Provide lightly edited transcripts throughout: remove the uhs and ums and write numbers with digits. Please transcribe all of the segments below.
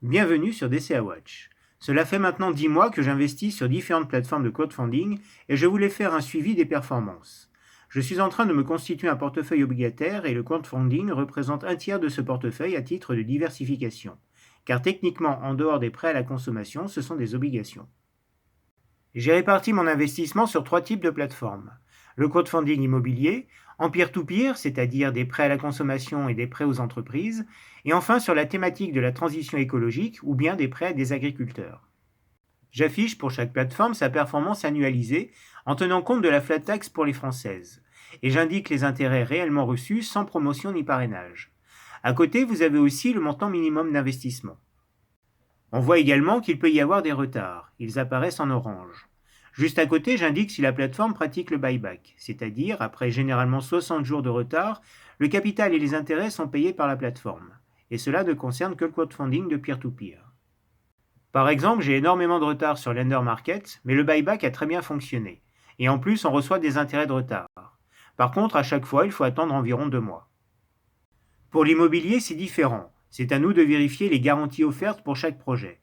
Bienvenue sur DCA Watch. Cela fait maintenant 10 mois que j'investis sur différentes plateformes de crowdfunding et je voulais faire un suivi des performances. Je suis en train de me constituer un portefeuille obligataire et le crowdfunding représente un tiers de ce portefeuille à titre de diversification. Car techniquement, en dehors des prêts à la consommation, ce sont des obligations. J'ai réparti mon investissement sur 3 types de plateformes. Le crowdfunding immobilier, en peer-to-peer, c'est-à-dire des prêts à la consommation et des prêts aux entreprises, et enfin sur la thématique de la transition écologique ou bien des prêts à des agriculteurs. J'affiche pour chaque plateforme sa performance annualisée en tenant compte de la flat tax pour les françaises, et j'indique les intérêts réellement reçus sans promotion ni parrainage. À côté, vous avez aussi le montant minimum d'investissement. On voit également qu'il peut y avoir des retards, ils apparaissent en orange. Juste à côté, j'indique si la plateforme pratique le buyback, c'est-à-dire, après généralement 60 jours de retard, le capital et les intérêts sont payés par la plateforme. Et cela ne concerne que le crowdfunding de peer-to-peer. Par exemple, j'ai énormément de retard sur Lender Market, mais le buyback a très bien fonctionné. Et en plus, on reçoit des intérêts de retard. Par contre, à chaque fois, il faut attendre environ 2 mois. Pour l'immobilier, c'est différent. C'est à nous de vérifier les garanties offertes pour chaque projet.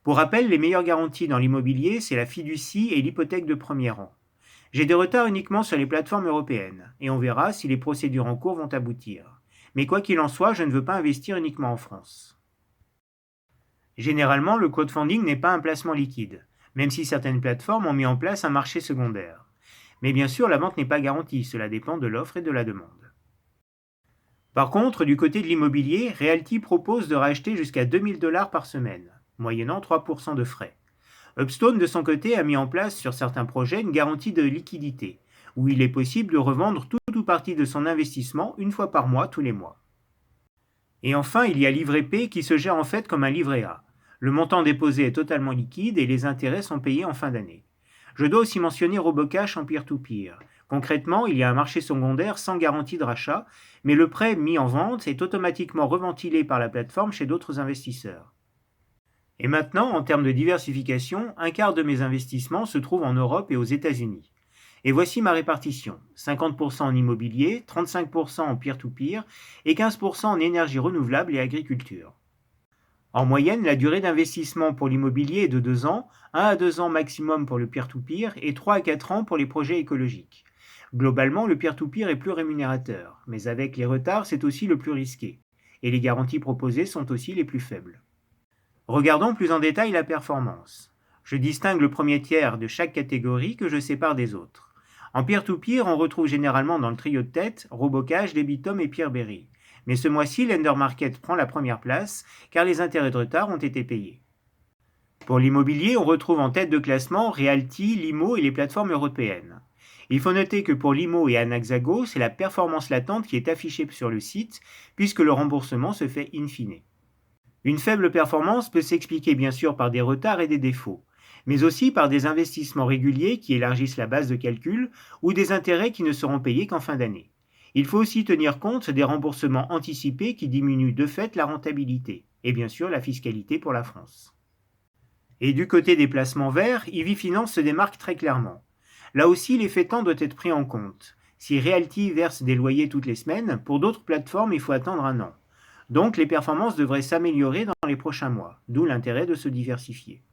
Pour rappel, les meilleures garanties dans l'immobilier, c'est la fiducie et l'hypothèque de premier rang. J'ai des retards uniquement sur les plateformes européennes, et on verra si les procédures en cours vont aboutir. Mais quoi qu'il en soit, je ne veux pas investir uniquement en France. Généralement, le crowdfunding n'est pas un placement liquide, même si certaines plateformes ont mis en place un marché secondaire. Mais bien sûr, la vente n'est pas garantie, cela dépend de l'offre et de la demande. Par contre, du côté de l'immobilier, Realty propose de racheter jusqu'à 2000 $ par semaine, moyennant 3% de frais. Upstone, de son côté, a mis en place sur certains projets une garantie de liquidité, où il est possible de revendre tout ou partie de son investissement une fois par mois tous les mois. Et enfin, il y a Livret P qui se gère en fait comme un livret A. Le montant déposé est totalement liquide et les intérêts sont payés en fin d'année. Je dois aussi mentionner Robocash en peer-to-peer. Concrètement, il y a un marché secondaire sans garantie de rachat, mais le prêt mis en vente est automatiquement reventilé par la plateforme chez d'autres investisseurs. Et maintenant, en termes de diversification, un quart de mes investissements se trouve en Europe et aux États-Unis. Et voici ma répartition, 50% en immobilier, 35% en peer-to-peer et 15% en énergie renouvelable et agriculture. En moyenne, la durée d'investissement pour l'immobilier est de 2 ans, 1 à 2 ans maximum pour le peer-to-peer et 3 à 4 ans pour les projets écologiques. Globalement, le peer-to-peer est plus rémunérateur, mais avec les retards, c'est aussi le plus risqué. Et les garanties proposées sont aussi les plus faibles. Regardons plus en détail la performance. Je distingue le premier tiers de chaque catégorie que je sépare des autres. En peer-to-peer, on retrouve généralement dans le trio de tête Robocash, Debitum et Pierre-Berry. Mais ce mois-ci, Lender Market prend la première place car les intérêts de retard ont été payés. Pour l'immobilier, on retrouve en tête de classement Realty, Limo et les plateformes européennes. Il faut noter que pour Limo et Anaxago, c'est la performance latente qui est affichée sur le site puisque le remboursement se fait in fine. Une faible performance peut s'expliquer bien sûr par des retards et des défauts, mais aussi par des investissements réguliers qui élargissent la base de calcul ou des intérêts qui ne seront payés qu'en fin d'année. Il faut aussi tenir compte des remboursements anticipés qui diminuent de fait la rentabilité, et bien sûr la fiscalité pour la France. Et du côté des placements verts, Ivy Finance se démarque très clairement. Là aussi, l'effet temps doit être pris en compte. Si Realty verse des loyers toutes les semaines, pour d'autres plateformes, il faut attendre 1 an. Donc les performances devraient s'améliorer dans les prochains mois, d'où l'intérêt de se diversifier.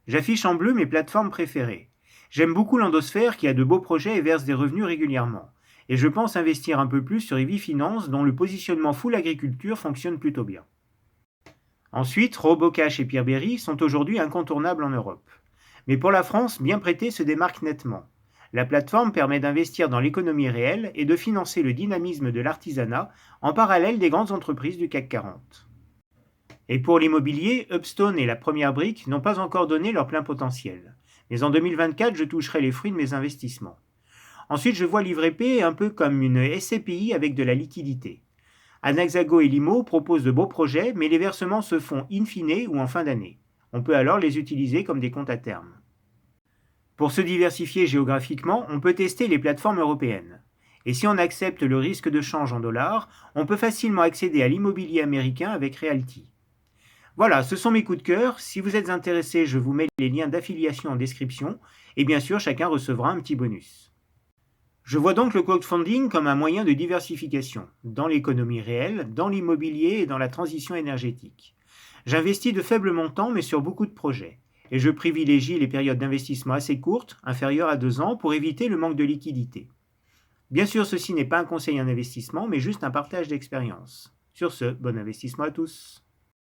J'affiche en bleu mes plateformes préférées. J'aime beaucoup l'Endosphère qui a de beaux projets et verse des revenus régulièrement. Et je pense investir un peu plus sur Ivy Finance dont le positionnement full agriculture fonctionne plutôt bien. Ensuite, Robocash et Pierre-Berry sont aujourd'hui incontournables en Europe. Mais pour la France, Bien Prêté se démarque nettement. La plateforme permet d'investir dans l'économie réelle et de financer le dynamisme de l'artisanat en parallèle des grandes entreprises du CAC 40. Et pour l'immobilier, Upstone et la Première Brique n'ont pas encore donné leur plein potentiel. Mais en 2024, je toucherai les fruits de mes investissements. Ensuite, je vois Livret P un peu comme une SCPI avec de la liquidité. Anaxago et Limo proposent de beaux projets, mais les versements se font in fine ou en fin d'année. On peut alors les utiliser comme des comptes à terme. Pour se diversifier géographiquement, on peut tester les plateformes européennes. Et si on accepte le risque de change en dollars, on peut facilement accéder à l'immobilier américain avec Realty. Voilà, ce sont mes coups de cœur. Si vous êtes intéressé, je vous mets les liens d'affiliation en description. Et bien sûr, chacun recevra un petit bonus. Je vois donc le crowdfunding comme un moyen de diversification, dans l'économie réelle, dans l'immobilier et dans la transition énergétique. J'investis de faibles montants mais sur beaucoup de projets, et je privilégie les périodes d'investissement assez courtes, inférieures à 2 ans, pour éviter le manque de liquidité. Bien sûr, ceci n'est pas un conseil en investissement, mais juste un partage d'expérience. Sur ce, bon investissement à tous.